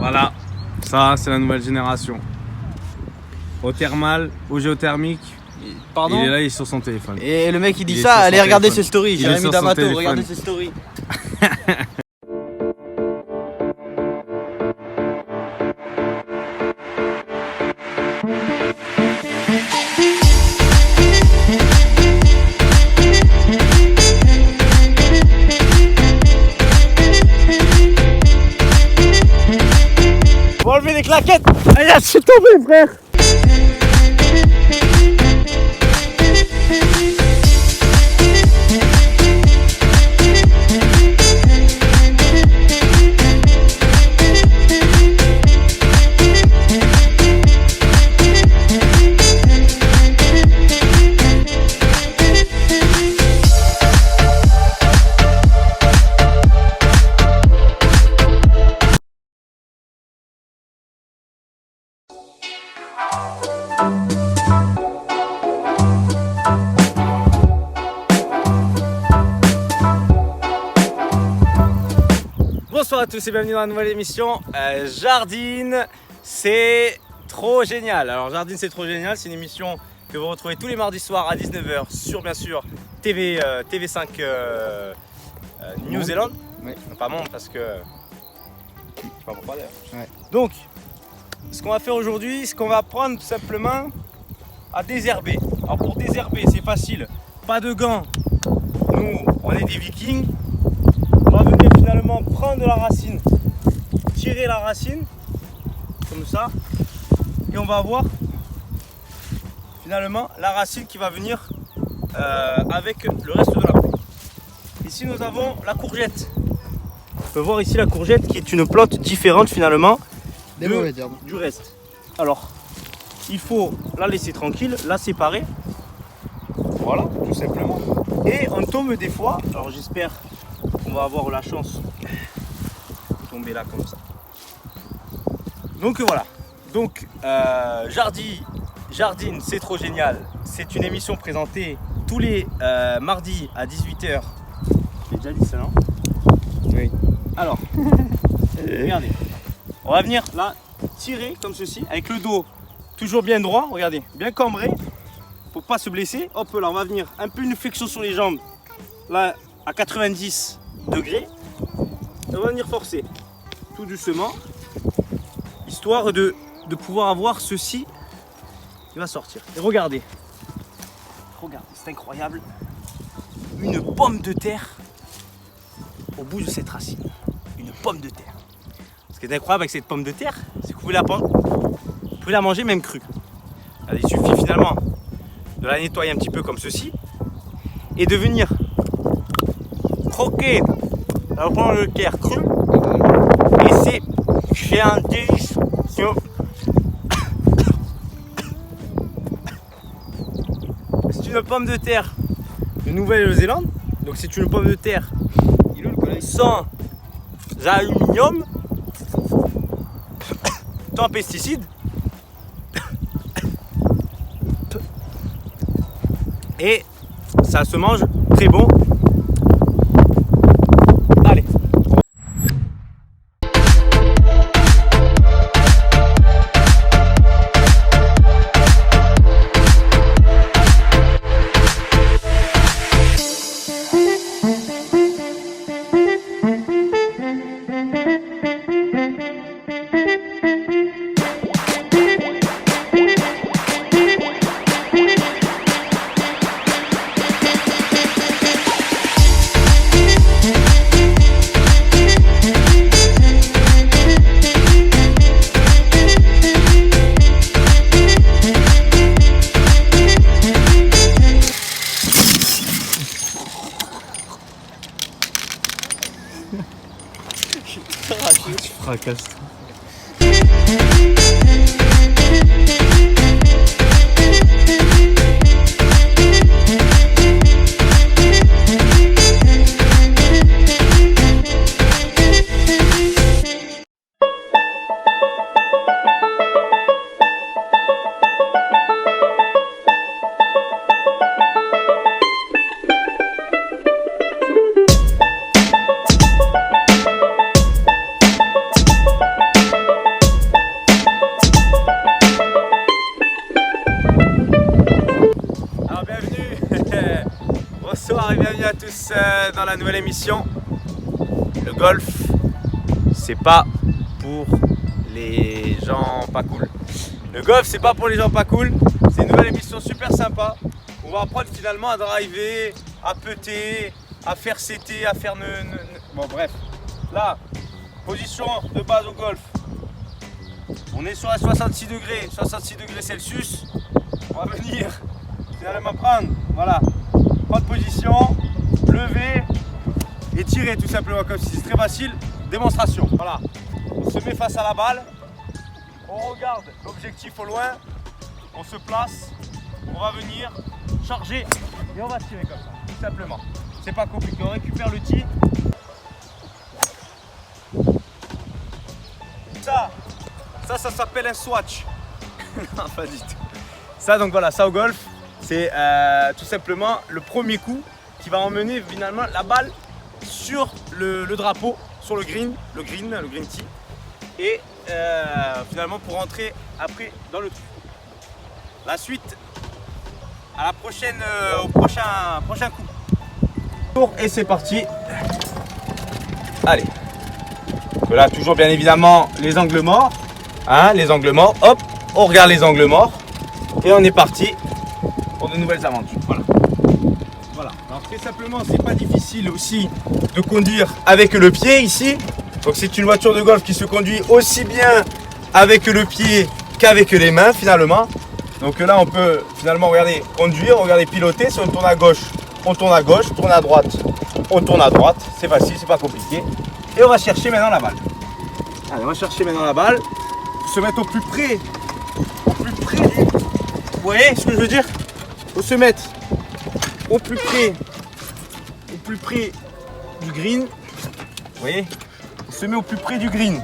Voilà, ça c'est la nouvelle génération. Au thermal, au géothermique. Pardon? Il est là, il est sur son téléphone. Et le mec il dit Il est ça, sur allez son regarder téléphone. ses stories. Il est Jérémy sur son D'Amato, téléphone. regardez ses stories. Faut enlever les claquettes. Allez, c'est tombé, frère. Bonsoir à tous et bienvenue dans la nouvelle émission Jardine, c'est trop génial. Alors Jardine, c'est trop génial, c'est une émission que vous retrouvez tous les mardis soirs à 19h sur bien sûr TV5 New Zealand. Oui. Pas Monde parce que je sais pas pourquoi d'ailleurs. Ouais. Donc ce qu'on va faire aujourd'hui, c'est qu'on va prendre tout simplement à désherber. Alors pour désherber, c'est facile, pas de gants. Nous, on est des vikings. On va venir finalement prendre la racine, tirer la racine, comme ça, et on va avoir finalement la racine qui va venir avec le reste de la plante. Ici nous avons la courgette. On peut voir ici la courgette qui est une plante différente finalement du reste. Alors, il faut la laisser tranquille, la séparer, voilà, tout simplement. Et on tombe des fois, alors j'espère on va avoir la chance de tomber là comme ça. Donc voilà. Donc Jardine, c'est trop génial. C'est une émission présentée tous les mardis à 18h. J'ai déjà dit ça, non? Oui. Alors, regardez. On va venir là tirer comme ceci avec le dos toujours bien droit. Regardez, bien cambré pour pas se blesser. Hop là, on va venir un peu une flexion sur les jambes. Là à 90 degrés, on va venir forcer tout doucement, histoire de pouvoir avoir ceci qui va sortir. Et regardez, c'est incroyable, une pomme de terre au bout de cette racine, une pomme de terre. Ce qui est incroyable avec cette pomme de terre, c'est que vous pouvez la manger même crue. Alors, il suffit finalement de la nettoyer un petit peu comme ceci et de venir croquer. Alors prendre le terre cru et c'est un délice. C'est une pomme de terre de Nouvelle-Zélande, donc c'est une pomme de terre sans aluminium, sans pesticides et ça se mange très bon. Tu fracasses tout. la nouvelle émission. Le golf, c'est pas pour les gens pas cool. Le golf, c'est pas pour les gens pas cool. C'est une nouvelle émission super sympa. On va apprendre finalement à driver, à putter, à faire CT, à faire Bon bref, là, position de base au golf. On est sur la 66 degrés Celsius. On va venir finalement prendre, voilà, prendre position, lever et tirer tout simplement comme si c'est très facile. Démonstration, voilà. On se met face à la balle, on regarde l'objectif au loin, on se place, on va venir charger et on va tirer comme ça, tout simplement. C'est pas compliqué, on récupère le tir. Ça s'appelle un swatch. Non, pas du tout. Ça, donc voilà, ça au golf, c'est tout simplement le premier coup qui va emmener finalement la balle sur le drapeau, sur le green tee. Et finalement pour rentrer après dans le trou. La suite à la prochaine, au prochain coup. Et c'est parti. Allez. Là toujours bien évidemment les angles morts. Hein, les angles morts. Hop, on regarde les angles morts. Et on est parti pour de nouvelles aventures. Voilà. Voilà. Alors très simplement, c'est pas difficile aussi de conduire avec le pied ici. Donc c'est une voiture de golf qui se conduit aussi bien avec le pied qu'avec les mains finalement. Donc là on peut finalement regarder conduire, regarder piloter. Si on tourne à gauche, on tourne à gauche, tourne à droite, on tourne à droite. C'est facile, c'est pas compliqué. Et on va chercher maintenant la balle. Allez, on va chercher maintenant la balle. Faut se mettre au plus près du... Vous voyez ce que je veux dire? Faut se mettre au plus près du green. Vous voyez? On se met au plus près du green.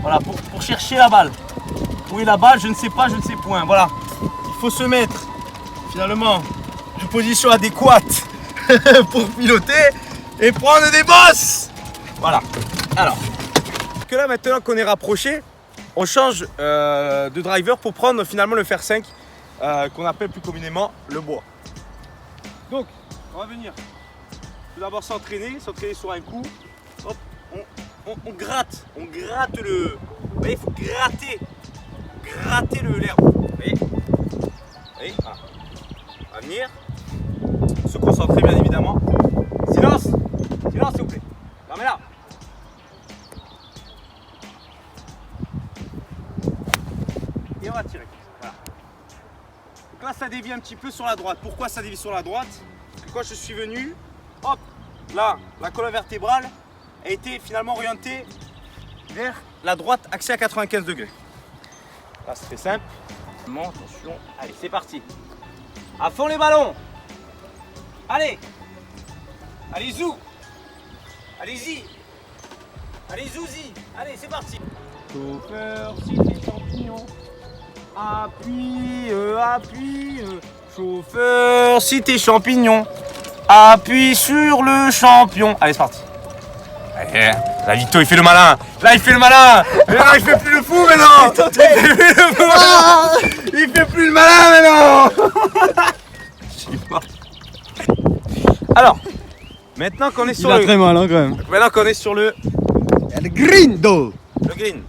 Voilà, pour chercher la balle. Où est la balle? Je ne sais pas, je ne sais point. Voilà. Il faut se mettre finalement en position adéquate pour piloter et prendre des bosses. Voilà. Alors, que là maintenant qu'on est rapproché, on change de driver pour prendre finalement le fer 5 qu'on appelle plus communément le bois. Donc, on va venir tout d'abord s'entraîner sur un coup. Hop, on gratte le. Vous voyez, il faut gratter l'herbe. Vous voyez, voilà. On va venir se concentrer bien évidemment. Silence, s'il vous plaît. Non mais là. Et on va tirer. Voilà. Donc là ça dévie un petit peu sur la droite. Pourquoi ça dévie sur la droite? Parce que quand je suis venu, hop, là, la colonne vertébrale a été finalement orientée vers la droite axée à 95 degrés. Là c'est très simple. Attention, allez c'est parti. À fond les ballons. Allez. Allez zou. Allez-y. Allez zouzi. Allez c'est parti. Chauffeur, cité champignon. Appuie, appuie. Chauffeur, cité champignon. Appuie sur le champion. Allez c'est parti. Allez, là Vito il fait le malin. Là il fait le malin. Mais non, il fait plus le fou maintenant. Il fait plus le malin maintenant. Alors, maintenant qu'on est sur Il a très mal hein, quand même. Maintenant qu'on est sur le Green do. green,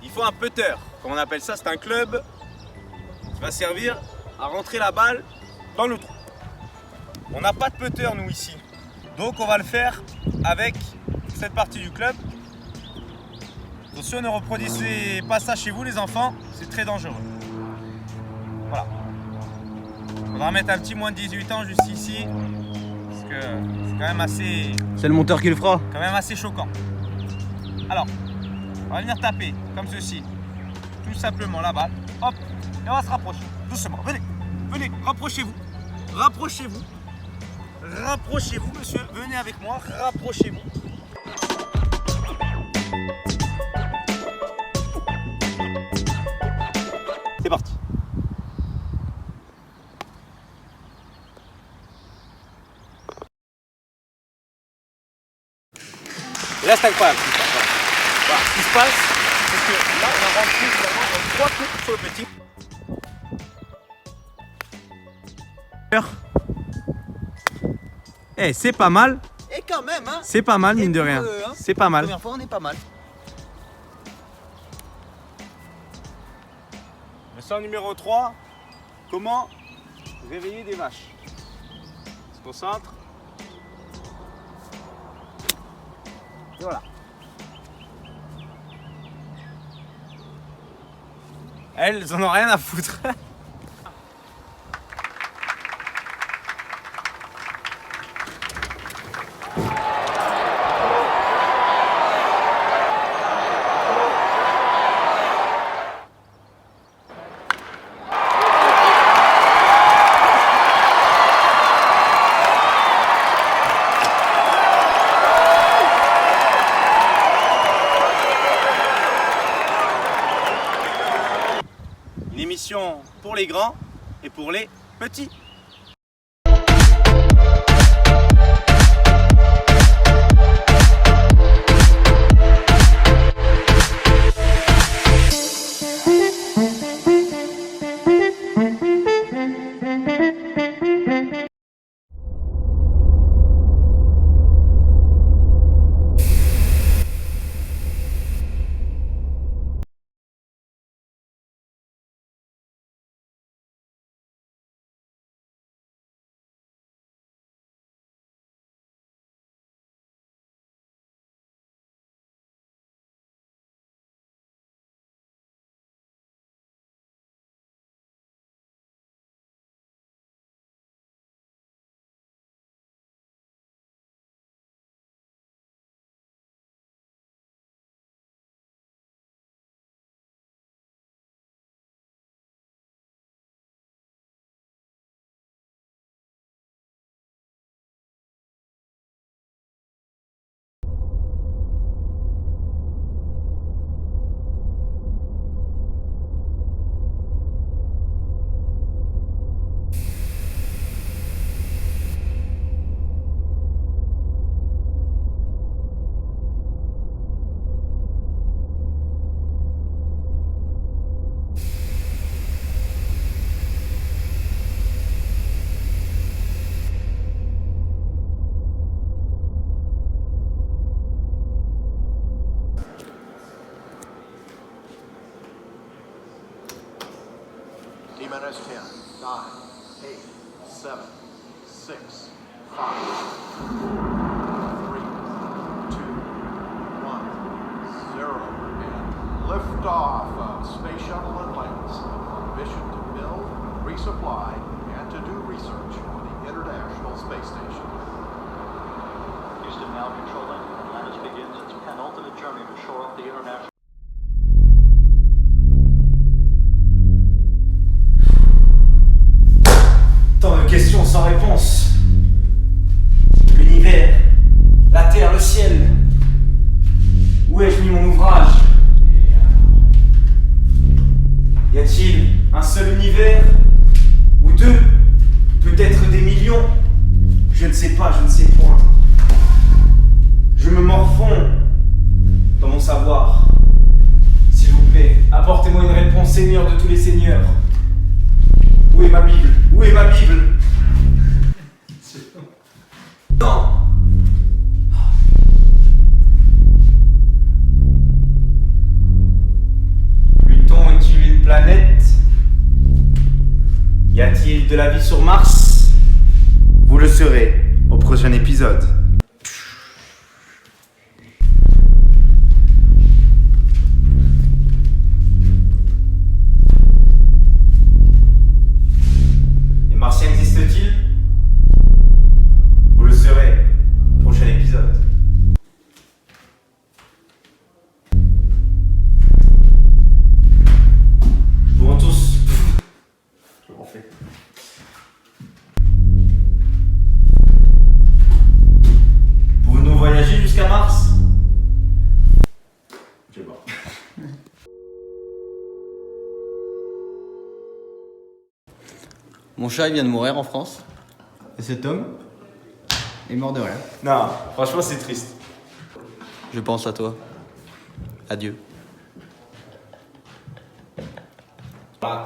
il faut un putter, comme on appelle ça, c'est un club qui va servir à rentrer la balle dans le trou. On n'a pas de putter nous ici, donc on va le faire avec cette partie du club. Attention, ne reproduisez pas ça chez vous les enfants, c'est très dangereux. Voilà. On va mettre un petit moins de 18 ans juste ici, parce que c'est quand même assez... C'est le monteur qui le fera. Quand même assez choquant. Alors, on va venir taper comme ceci, tout simplement la balle, hop, et on va se rapprocher, doucement, venez, rapprochez-vous, monsieur, venez avec moi, rapprochez-vous. C'est parti. Et là c'est incroyable. Voilà, ce qui se passe, c'est que là on a rentré finalement dans 3 coups sur le petit. C'est pas mal. quand même, hein. C'est pas mal, mine de rien. C'est pas La mal. première fois, on est pas mal. Leçon numéro 3. Comment réveiller des vaches. On se concentre. Et voilà. Elles en ont rien à foutre. Une émission pour les grands et pour les petits. T-minus 10, 9, 8, 7, 6, 5, 3, 2, 1, 0, and liftoff of Space Shuttle Atlantis on mission to build, resupply, and to do research on the International Space Station. Houston now controlling. Atlantis begins its penultimate journey to shore up the International. Tant de questions sans réponse. L'univers, la terre, le ciel. Où ai-je mis mon ouvrage? Y a-t-il un seul univers? Ou deux? Peut-être des millions? Je ne sais pas, je ne sais point. Je me morfonds dans mon savoir. S'il vous plaît, apportez-moi une réponse, Seigneur de tous les seigneurs. Où est ma Bible? Où est ma Bible? Non! Pluton est-il une planète? Y a-t-il de la vie sur Mars? Vous le saurez au prochain épisode. Les Martiens existent-ils? Vous le saurez au prochain épisode. Bonjour tous. Je m'en fais. Pouvons-nous voyager jusqu'à Mars? Je sais pas. Mon chat il vient de mourir en France. Et cet homme est mort de rien. Non, franchement c'est triste. Je pense à toi. Adieu.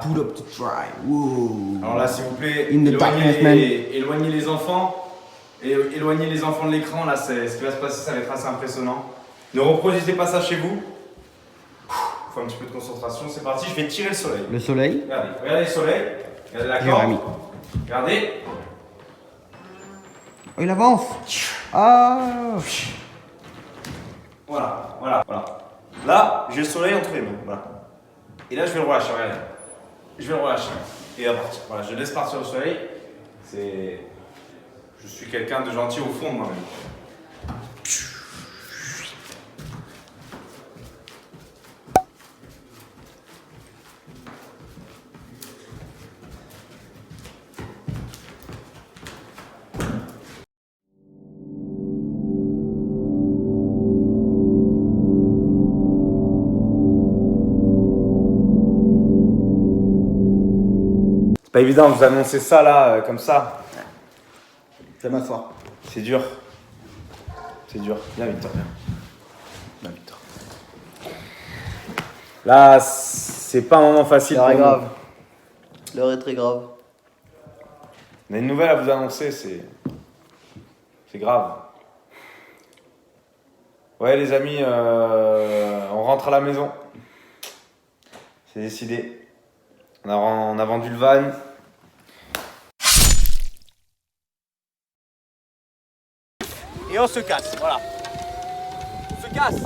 Pull up to try. Whoa. Alors là s'il vous plaît, In the darkness, man. éloignez les enfants. Et éloignez les enfants de l'écran, là, ce qui va se passer, ça va être assez impressionnant. Ne reproduisez pas ça chez vous. Faut un petit peu de concentration, c'est parti, je vais tirer le soleil. Le soleil. Regardez le soleil, regardez la Jérémy. corde. Regardez. Oh, il avance. Ah. Voilà. Là, j'ai le soleil entre les mains, voilà. Et là, je vais le relâcher, regardez. Je vais le relâcher. Et à partir. Voilà, je laisse partir le soleil. Je suis quelqu'un de gentil au fond de moi-même. C'est pas évident de vous annoncer ça là, comme ça. Je vais m'asseoir. C'est dur. C'est dur. Viens Victor, viens. Viens Victor. Là, c'est pas un moment facile pour nous. L'heure est très grave. On a une nouvelle à vous annoncer, c'est grave. Ouais les amis, on rentre à la maison. C'est décidé. On a vendu le van. Et on se casse, voilà. On se casse.